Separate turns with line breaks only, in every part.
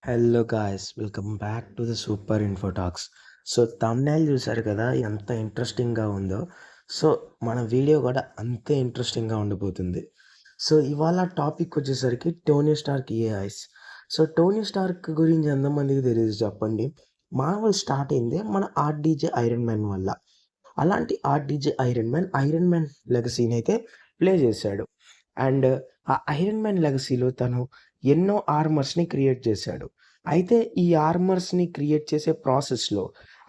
Hello guys, welcome back to the super info talks. So thumbnail చూసారు కదా, ఎంత ఇంట్రెస్టింగ్గా ఉందో. సో మన వీడియో కూడా అంతే ఇంట్రెస్టింగ్గా ఉండిపోతుంది. సో ఇవాళ టాపిక్ వచ్చేసరికి Tony Stark AIs. So Tony Stark గురించి ఎంతమందికి తెలియదు చెప్పండి. మార్వెల్ స్టార్ట్ అయిందే మన ఆర్డీజే ఐరన్ మ్యాన్ వల్ల. అలాంటి ఆర్డీజే ఐరన్ మ్యాన్ లెగసీని అయితే ప్లే చేశాడు. అండ్ ఆ ఐరన్ మ్యాన్ లెగసీలో తను ఎన్నో ఆర్మర్స్ని క్రియేట్ చేశాడు. అయితే ఈ ఆర్మర్స్ని క్రియేట్ చేసే ప్రాసెస్లో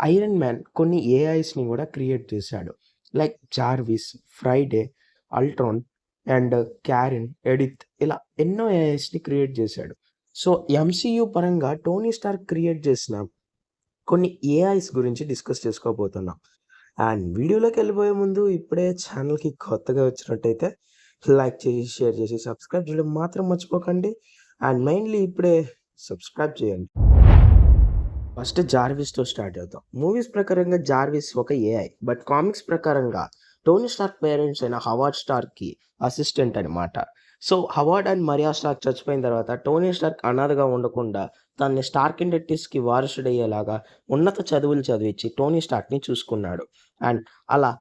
ఐరన్ మ్యాన్ కొన్ని ఏఐస్ని కూడా క్రియేట్ చేశాడు. Like Jarvis, Friday, Ultron and Karen, Edith, ఇలా ఎన్నో ఏఐస్ని క్రియేట్ చేశాడు. సో ఎంసీయూ పరంగా టోనీ స్టార్క్ క్రియేట్ చేసిన కొన్ని ఏఐస్ గురించి డిస్కస్ చేసుకోబోతున్నాం. అండ్ వీడియోలోకి వెళ్ళిపోయే ముందు ఇప్పుడే ఛానల్కి కొత్తగా వచ్చినట్టయితే లైక్ చేసి, షేర్ చేసి, సబ్స్క్రైబ్ చేయడం మాత్రం మర్చిపోకండి. అండ్ మెయిన్లీ ఇప్పుడే సబ్స్క్రైబ్ చేయండి. ఫస్ట్ జార్విస్తో స్టార్ట్ అవుతాం. మూవీస్ ప్రకారంగా జార్విస్ ఒక ఏఐ, బట్ కామిక్స్ ప్రకారంగా టోనీ స్టార్క్ పేరెంట్స్ అయిన హవార్డ్ స్టార్క్కి అసిస్టెంట్ అనమాట. So Howard and Maria Stark చచ్చిపోయిన తర్వాత టోనీ స్టార్క్ అనాథగా ఉండకుండా తనని స్టార్క్ ఇండస్ట్రీస్కి వారసుడయ్యేలాగా ఉన్నత చదువులు చదివించి టోనీ స్టార్క్ని చూసుకున్నాడు. అండ్ అలా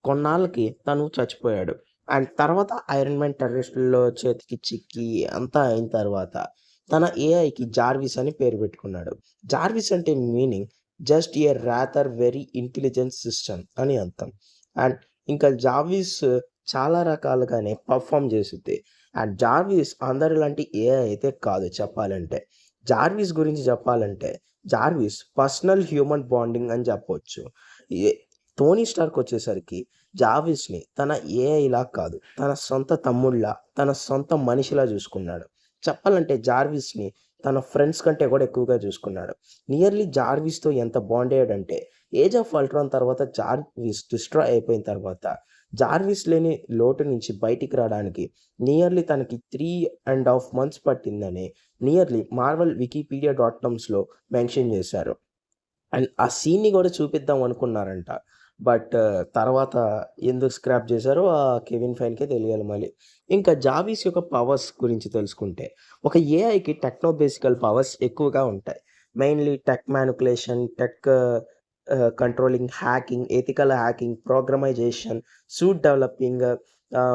కొన్నాళ్ళకి తను చచ్చిపోయాడు. అండ్ తర్వాత ఐరన్ మ్యాన్ టెర్రరిస్టుల్లో చేతికి చిక్కి అంతా అయిన తర్వాత తన ఏఐకి జార్విస్ అని పేరు పెట్టుకున్నాడు. జార్విస్ అంటే meaning just a rather very intelligent system అని అర్థం. అండ్ ఇంకా జార్విస్ చాలా రకాలుగానే పర్ఫామ్ చేసింది. అండ్ జార్విస్ అందరిలాంటి ఏఐ అయితే కాదు చెప్పాలంటే. జార్విస్ గురించి చెప్పాలంటే జార్విస్ పర్సనల్ హ్యూమన్ బాండింగ్ అని చెప్పొచ్చు. ఏ టోనీ స్టార్క్ వచ్చేసరికి జార్విస్ని తన ఏఐలా కాదు, తన సొంత తమ్ముళ్ళ, తన సొంత మనిషిలా చూసుకున్నాడు. చెప్పాలంటే జార్విస్ని తన ఫ్రెండ్స్ కంటే కూడా ఎక్కువగా చూసుకున్నాడు. నియర్లీ జార్విస్తో ఎంత బాండ్ అయ్యాడంటే ఏజ్ ఆఫ్ అల్ట్రాన్ తర్వాత జార్విస్ డిస్ట్రాయ్ అయిపోయిన తర్వాత జార్విస్ లేని లోటు నుంచి బయటికి రావడానికి నియర్లీ తనకి 3.5 months పట్టిందని nearly Marvel Wikipedia .coms mention చేశారు. అండ్ ఆ సీన్‌ని గూడా చూపిద్దాం అనుకున్నారంట. బట్ తర్వాత ఎందుకు స్క్రాప్ చేశారో ఆ కెవిన్ ఫైన్‌కే తెలియాలి మళ్ళీ. ఇంకా జావిస్ యొక్క పవర్స్ గురించి తెలుసుకుంటే, ఒక ఏఐకి టెక్నో బేసికల్ పవర్స్ ఎక్కువగా ఉంటాయి. Mainly tech manipulation, controlling, hacking, ethical hacking, programization, suit developing,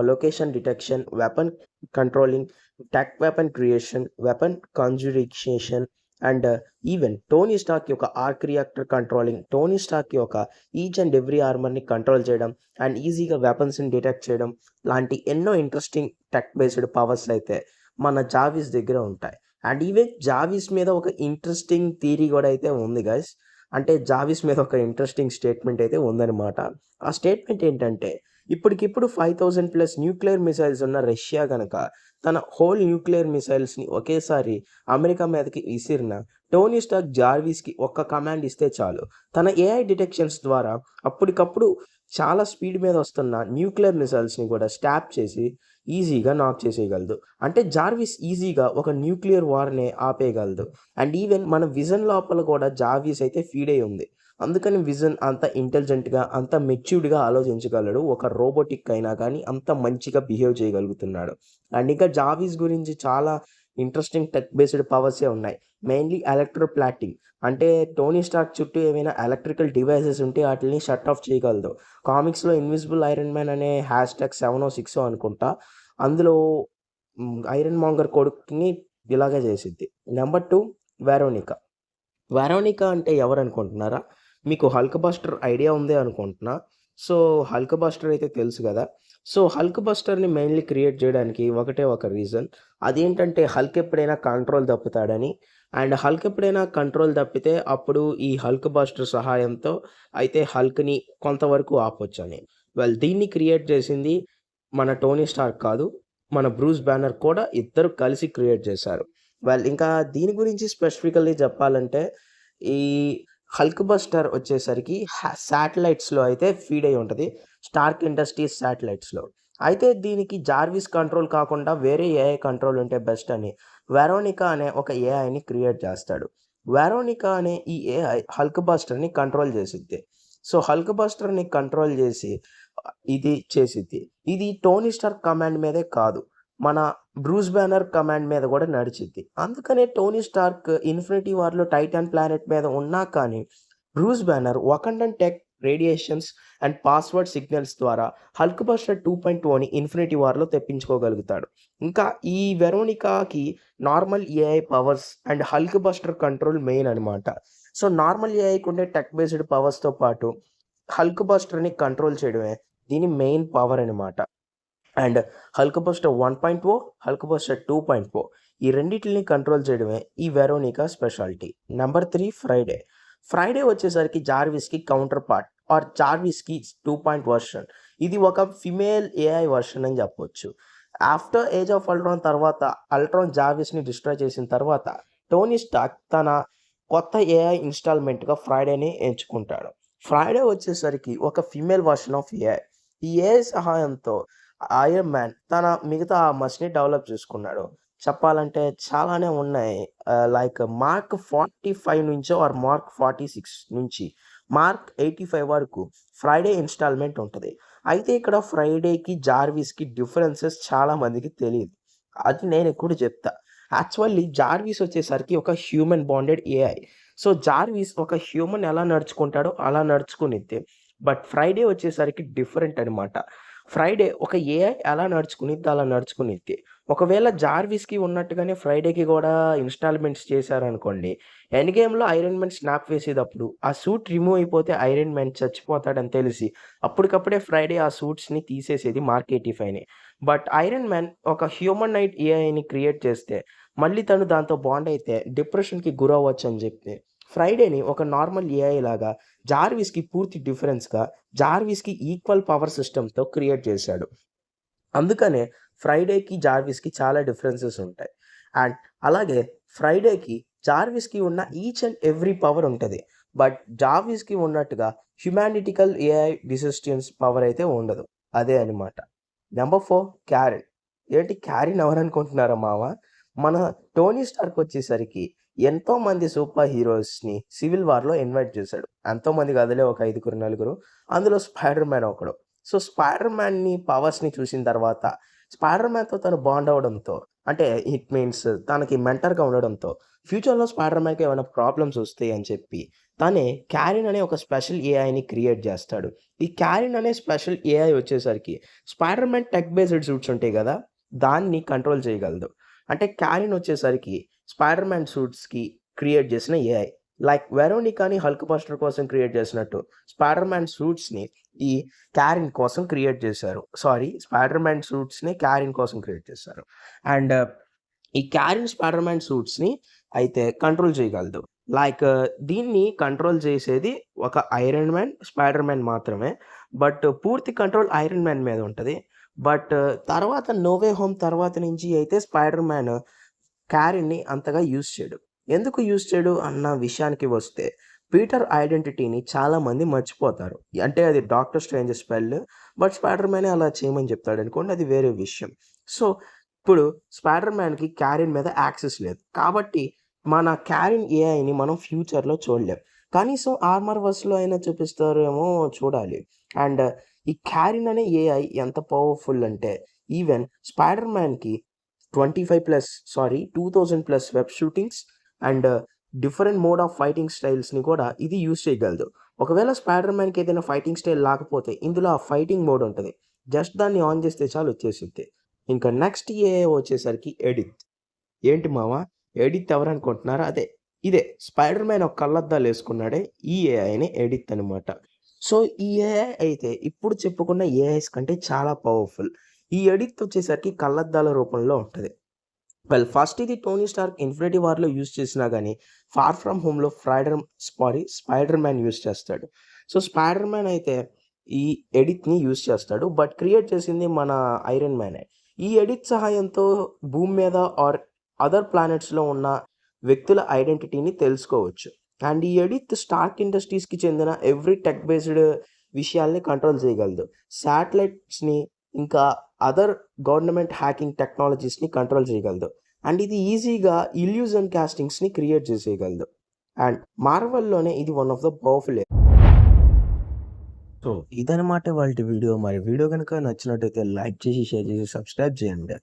location detection, weapon controlling, tech weapon creation, weapon conjugation and even Tony Stark యొక్క arc reactor controlling, Tony Stark యొక్క each and every ఆర్మర్ని control చేయడం and ఈజీగా వెపన్స్ని detect చేయడం లాంటి ఎన్నో interesting tech based powers అయితే మన జావిస్ దగ్గర ఉంటాయి. అండ్ ఈవెన్ జావిస్ మీద ఒక ఇంట్రెస్టింగ్ థియరీ కూడా అయితే ఉంది గైస్. అంటే జావిస్ మీద ఒక ఇంట్రెస్టింగ్ స్టేట్మెంట్ అయితే ఉందన్నమాట. ఆ స్టేట్మెంట్ ఏంటంటే, ఇప్పటికిప్పుడు 5000+ న్యూక్లియర్ మిసైల్స్ ఉన్న రష్యా కనుక తన హోల్ న్యూక్లియర్ మిసైల్స్ని ఒకేసారి అమెరికా మీదకి విసిరిన టోనీ స్టార్క్ జార్విస్కి ఒక్క కమాండ్ ఇస్తే చాలు, తన ఏఐ డిటెక్షన్స్ ద్వారా అప్పటికప్పుడు చాలా స్పీడ్ మీద వస్తున్న న్యూక్లియర్ మిసైల్స్ని కూడా స్టాప్ చేసి ఈజీగా నాక్ చేసేయగలదు. అంటే జార్విస్ ఈజీగా ఒక న్యూక్లియర్ వార్నే ఆపేయగలదు. అండ్ ఈవెన్ మన విజన్ లోపల కూడా జార్విస్ అయితే ఫీడ్ అయి ఉంది. అందుకని విజన్ అంత ఇంటెలిజెంట్గా, అంత మెచ్యూర్డ్గా ఆలోచించగలడు. ఒక రోబోటిక్ అయినా కానీ అంత మంచిగా బిహేవ్ చేయగలుగుతున్నాడు. అండ్ ఇంకా జార్విస్ గురించి చాలా ఇంట్రెస్టింగ్ టెక్ బేస్డ్ పవర్సే ఉన్నాయి. మెయిన్లీ ఎలక్ట్రోప్లాటింగ్, అంటే టోనీ స్టార్క్ చుట్టూ ఏమైనా ఎలక్ట్రికల్ డివైసెస్ ఉంటే వాటిని షట్ ఆఫ్ చేయగలదు. కామిక్స్లో ఇన్విజిబుల్ ఐరన్ మ్యాన్ అనే #7 అనుకుంటా, అందులో ఐరన్ మాంగర్ కొడుకుని ఇలాగే చేసిద్ది. Number 2, Veronica. వెరోనికా అంటే ఎవరనుకుంటున్నారా? మీకు హల్క్ బస్టర్ ఐడియా ఉందే అనుకుంటున్నా. సో హల్క్ బస్టర్ అయితే తెలుసు కదా. సో హల్క్ బస్టర్ని మెయిన్లీ క్రియేట్ చేయడానికి ఒకటే ఒక రీజన్. అదేంటంటే హల్క్ ఎప్పుడైనా కంట్రోల్ తప్పుతాడని. అండ్ హల్క్ ఎప్పుడైనా కంట్రోల్ తప్పితే అప్పుడు ఈ హల్క్ బస్టర్ సహాయంతో అయితే హల్క్ని కొంతవరకు ఆపొచ్చని. వెల్, దీన్ని క్రియేట్ చేసింది మన టోనీ స్టార్క్ కాదు, మన బ్రూస్ బ్యానర్ కూడా. ఇద్దరు కలిసి క్రియేట్ చేశారు. వెల్, ఇంకా దీని గురించి స్పెసిఫికల్లీ చెప్పాలంటే, ఈ హల్క్ బస్టర్ వచ్చేసరికి శాటిలైట్స్లో అయితే ఫీడ్ అయి ఉంటుంది, స్టార్క్ ఇండస్ట్రీస్ శాటిలైట్స్లో. అయితే దీనికి జార్విస్ కంట్రోల్ కాకుండా వేరే ఏఐ కంట్రోల్ ఉంటే బెస్ట్ అని వెరోనికా అనే ఒక ఏఐని క్రియేట్ చేస్తాడు. వెరోనికా అనే ఈ ఏఐ హల్క్ బస్టర్ని కంట్రోల్ చేసిద్ది. సో హల్క్ బస్టర్ని కంట్రోల్ చేసి ఇది చేసిద్ది. ఇది టోనీ స్టార్క్ కమాండ్ మీదే కాదు, మన బ్రూస్ బ్యానర్ కమాండ్ మీద కూడా నడిచిద్ది. అందుకనే టోనీ స్టార్క్ ఇన్ఫినిటీ వార్‌లో టైటాన్ ప్లానెట్ మీద ఉన్నా కానీ, Bruce Banner Wakandan tech radiations and password signals ద్వారా హల్క్ బస్టర్ 2.0ని ఇన్ఫినిటీ వార్‌లో తెప్పించుకోగలుగుతాడు. ఇంకా ఈ వెరోనికాకి normal AI powers and Hulk Buster control main అనమాట. సో, నార్మల్ ఏఐకి ఉండే టెక్ బేస్డ్ పవర్స్‌తో పాటు హల్క్ బస్టర్‌ని కంట్రోల్ చేయడమే దీని మెయిన్ పవర్ అనమాట. And Hulk buster 1.0, Hulk buster 2.0 ఈ రెండిటిని కంట్రోల్ చేయడమే ఈ Veronica speciality. Number 3 Friday. Friday వచ్చేసరికి జార్విస్‌కి కౌంటర్ పార్ట్ ఆర్ జార్విస్‌కి 2 వర్షన్. ఇది ఒక ఫిమేల్ ఏఐ వర్షన్ అని చెప్పొచ్చు. ఆఫ్టర్ ఏజ్ ఆఫ్ అల్ట్రాన్ తర్వాత అల్ట్రాన్ జార్విస్‌ని డిస్ట్రాయ్ చేసిన తర్వాత టోనీ స్టార్క్ తన కొత్త ఏఐ ఇన్‌స్టాల్‌మెంట్‌గా ఫ్రైడేని ఎంచుకుంటాడు. ఫ్రైడే వచ్చేసరికి ఒక ఫీమేల్ వర్షన్ ఆఫ్ ఏఐ. ఈ ఏఐ సహాయంతో ఐరన్ మ్యాన్ తన మిగతా ఆర్మర్స్‌ని డెవలప్ చేసుకున్నాడు. చెప్పాలంటే చాలానే ఉన్నాయి. లైక్ మార్క్ 45 నుంచో ఆర్ మార్క్ 46 నుంచి మార్క్ 85 వరకు ఫ్రైడే ఇన్‌స్టాల్‌మెంట్ ఉంటది. అయితే ఇక్కడ ఫ్రైడేకి, జార్విస్‌కి డిఫరెన్సెస్ చాలా మందికి తెలీదు. అది నేను కూడా చెప్తా. యాక్చువల్లీ జార్విస్ వచ్చేసరికి ఒక human bonded AI. So, Jarvis ఒక హ్యూమన్ ఎలా నడుచుకుంటాడో అలా నడుచుకునిద్ది. బట్ ఫ్రైడే వచ్చేసరికి డిఫరెంట్ అనమాట. ఫ్రైడే ఒక ఏఐ ఎలా నడుచుకునిద్దో అలా నడుచుకునిద్ది. ఒకవేళ జార్విస్‌కి ఉన్నట్టుగానే ఫ్రైడేకి గూడా ఇన్‌స్టాల్‌మెంట్స్ చేశారనుకోండి, ఎండ్ గేమ్‌లో ఐరన్ మ్యాన్ స్నాప్ వేసేటప్పుడు ఆ సూట్ రిమూవ్ అయిపోతే ఐరన్ మ్యాన్ చచ్చిపోతాడని తెలిసి అప్పటికప్పుడే ఫ్రైడే ఆ సూట్స్‌ని తీసేసేది మార్క్ 85ని. బట్ ఐరన్ మ్యాన్ ఒక హ్యూమనాయిడ్ ఏఐని క్రియేట్ చేస్తే మళ్ళీ తను దాంతో బాండ్ అయితే డిప్రెషన్‌కి గురవ్వచ్చని జెప్పి ఫ్రైడేని ఒక నార్మల్ ఏఐ లాగా జార్విస్‌కి పూర్తి డిఫరెన్స్‌గా జార్విస్‌కి ఈక్వల్ పవర్ సిస్టమ్‌తో క్రియేట్ చేశాడు. అందుకనే ఫ్రైడేకి, జార్విస్‌కి చాలా డిఫరెన్సెస్ ఉంటాయి. అండ్ అలాగే ఫ్రైడేకి, జార్విస్‌కి ఉన్న ఈచ్ అండ్ ఎవ్రీ పవర్ ఉంటది. బట్ జార్విస్‌కి ఉన్నట్టుగా హ్యుమానిటికల్ ఏఐ డిసిస్టెన్స్ పవర్ అయితే ఉండదు. అదే అనమాట. Number 4 Karen. ఏంటి క్యారెన్ ఎవరనుకుంటున్నారా మామ? మన టోనీ స్టార్క్ వచ్చేసరికి ఎంతోమంది సూపర్ హీరోస్‌ని సివిల్ వార్‌లో ఇన్వైట్ చేశాడు. ఎంతోమంది కాదులే ఒక 5, నలుగురు. అందులో స్పైడర్ మ్యాన్ ఒకడు. సో, స్పైడర్ మ్యాన్‌ని పవర్స్‌ని చూసిన తర్వాత స్పైడర్ మ్యాన్‌తో తను బాండ్ అవ్వడంతో అంటే ఇట్ మీన్స్ తనకి మెంటర్‌గా ఉండడంతో ఫ్యూచర్‌లో స్పైడర్ మ్యాన్‌కి ఏమైనా ప్రాబ్లమ్స్ వస్తాయి అని చెప్పి తనే క్యారెన్ అనే ఒక స్పెషల్ ఏఐని క్రియేట్ చేస్తాడు. ఈ క్యారెన్ అనే స్పెషల్ ఏఐ వచ్చేసరికి spider man tech based suits ఉంటాయి గదా! దాన్ని కంట్రోల్ చేయగలదు. అంటే క్యారెన్ వచ్చేసరికి స్పైడర్ మ్యాన్ సూట్స్‌కి క్రియేట్ చేసిన ఏఐ. లైక్ వెరోనికాని హల్క్ బస్టర్ కోసం క్రియేట్ చేసినట్టు స్పైడర్ మ్యాన్ సూట్స్‌ని ఈ క్యారెన్ కోసం క్రియేట్ చేశారు. సారీ, స్పైడర్ మ్యాన్ సూట్స్‌ని క్యారెన్ కోసం క్రియేట్ చేశారు. అండ్ ఈ క్యారెన్ స్పైడర్ మ్యాన్ సూట్స్‌ని అయితే కంట్రోల్ చేయగలదు. లైక్ దీన్ని కంట్రోల్ చేసేది ఒక ఐరన్ మ్యాన్, స్పైడర్ మ్యాన్ మాత్రమే. బట్ పూర్తి కంట్రోల్ ఐరన్ మ్యాన్ మీద ఉంటది. బట్ తర్వాత నో వే హోమ్ తర్వాత నుంచి అయితే స్పైడర్ మ్యాన్ క్యారెన్‌ని అంతగా యూజ్ చేయడు. ఎందుకు యూజ్ చేయడు అన్న విషయానికి వస్తే, పీటర్ ఐడెంటిటీని చాలామంది మర్చిపోతారు. అంటే అది Doctor Strange spell. But Spider మ్యానే అలా చేయమని చెప్తాడనుకోండి, అది వేరే విషయం. సో, ఇప్పుడు స్పైడర్ మ్యాన్‌కి క్యారెన్ మీద యాక్సెస్ లేదు. కాబట్టి మన క్యారెన్ ఏఐని మనం ఫ్యూచర్‌లో చూడలేం. కనీసం ఆర్మర్ వర్స్‌లో అయినా చూపిస్తారేమో చూడాలి. అండ్ ఈ క్యారెన్ అనే ఏఐ ఎంత పవర్‌ఫుల్ అంటే ఈవెన్ స్పైడర్ మ్యాన్‌కి 2000+ web shootings and different mode of fighting స్టైల్స్‌ని కూడా ఇది యూజ్ చేయగలదు. ఒకవేళ స్పైడర్ మ్యాన్‌కి ఏదైనా ఫైటింగ్ స్టైల్ లేకపోతే ఇందులో ఆ ఫైటింగ్ మోడ్ ఉంటది. జస్ట్ దాన్ని ఆన్ చేస్తే చాలు వచ్చేసిద్ది. ఇంకా నెక్స్ట్ ఏఐ వచ్చేసరికి ఎడిత్. ఏంటి మామ ఎడిత్ ఎవరనుకుంటున్నారా? ఇదే స్పైడర్ మ్యాన్ ఒక కళ్ళద్దాలేసుకున్నాడే ఈ ఏఐనే ఎడిత్ అనమాట. సో, ఈ ఏఐ అయితే ఇప్పుడు చెప్పుకున్న ఏఐస్ కంటే చాలా పవర్‌ఫుల్. ఈ ఎడిత్ వచ్చేసరికి కళ్ళద్దాల రూపంలో ఉంటది. ఫస్ట్ ఇది టోనీ స్టార్క్ ఇన్ఫినిటీ వార్‌లో యూజ్ చేసినా గానీ, ఫార్ ఫ్రమ్ హోమ్‌లో స్పైడర్ మ్యాన్ యూజ్ చేస్తాడు. సో, స్పైడర్ మ్యాన్ అయితే ఈ ఎడిట్‌ని యూజ్ చేస్తాడు. బట్ క్రియేట్ చేసింది మన ఐరన్ మ్యానే. ఈ ఎడిట్ సహాయంతో భూమి మీద ఆర్ అదర్ ప్లానెట్స్‌లో ఉన్న వ్యక్తుల ఐడెంటిటీని తెలుసుకోవచ్చు. అండ్ ఈ ఎడిట్ స్టార్క్ ఇండస్ట్రీస్‌కి చెందిన ఎవ్రీ టెక్ బేస్డ్ విషయాల్ని కంట్రోల్ చేయగలదు. శాటిలైట్స్‌ని ఇంకా అదర్ గవర్నమెంట్ హ్యాకింగ్ టెక్నాలజీస్‌ని కంట్రోల్ చేయగలదు. అండ్ ఇది ఈజీగా ఇల్యూజన్ కాస్టింగ్స్‌ని క్రియేట్ చేసేయగలదు. అండ్ మార్వెల్‌లోనే ఇది one of the powerful. So, ఇదనమాట ఇవాల్టి వీడియో. మరి వీడియో గనుక నచ్చినట్టయితే లైక్ చేసి, షేర్ చేసి, సబ్స్క్రైబ్ చేయండి.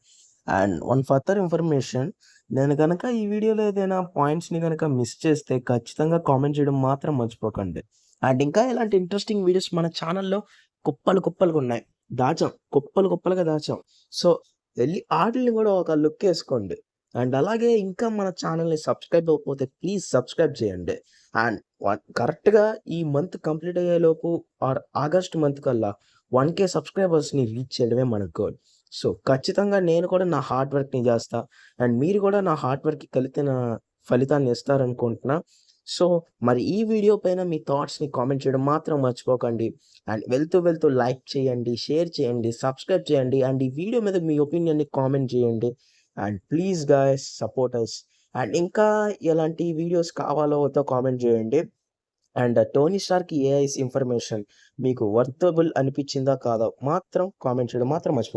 అండ్ వన్ ఫర్దర్ ఇన్ఫర్మేషన్, నేను గనక ఈ వీడియోలో ఏదైనా పాయింట్స్‌ని గనక మిస్ చేస్తే ఖచ్చితంగా కామెంట్ చేయడం మాత్రం మర్చిపోకండి. అండ్ ఇంకా ఇలాంటి ఇంట్రెస్టింగ్ వీడియోస్ మన ఛానెల్‌లో కుప్పలు కుప్పలుగున్నాయి. కుప్పలు కుప్పలుగా దాచాం. సో, వెళ్లి ఆటిల్ని గూడా ఒక లుక్కేసుకోండి. అండ్ అలాగే ఇంకా మన ఛానెల్‌ని సబ్స్క్రైబ్ అవ్వకపోతే ప్లీజ్ సబ్స్క్రైబ్ చేయండి. అండ్ కరెక్ట్‌గా ఈ మంత్ కంప్లీట్ అయ్యేలోపు ఆర్ ఆగస్ట్ మంత్ కల్లా 1,000 సబ్స్క్రైబర్స్‌ని రీచ్ చేయడమే మన గోల్. సో, ఖచ్చితంగా నేను కూడా నా హార్డ్ వర్క్‌ని జేస్తా. అండ్ మీరు గూడా నా హార్డ్ వర్క్‌కి కలిపిన ఫలితాన్ని ఇస్తారనుకుంటున్నా. సో, మరి ఈ వీడియో పైన మీ థాట్స్‌ని కామెంట్ చేయడం మాత్రం మర్చిపోకండి. అండ్ వెళ్తూ లైక్ చేయండి, షేర్ చేయండి, సబ్స్క్రైబ్ చేయండి. అండ్ ఈ వీడియో మీద మీ ఒపీనియన్‌ని కామెంట్ చేయండి. And please guys support us. And ఇంకా ఎలాంటి వీడియోస్ కావాలో వద్దో కామెంట్ చేయండి. And Tony Stark AIs information మీకు వర్తబుల్ అనిపించిందా కాదా మాత్రం కామెంట్ చేయడం మాత్రం మర్చిపోకండి.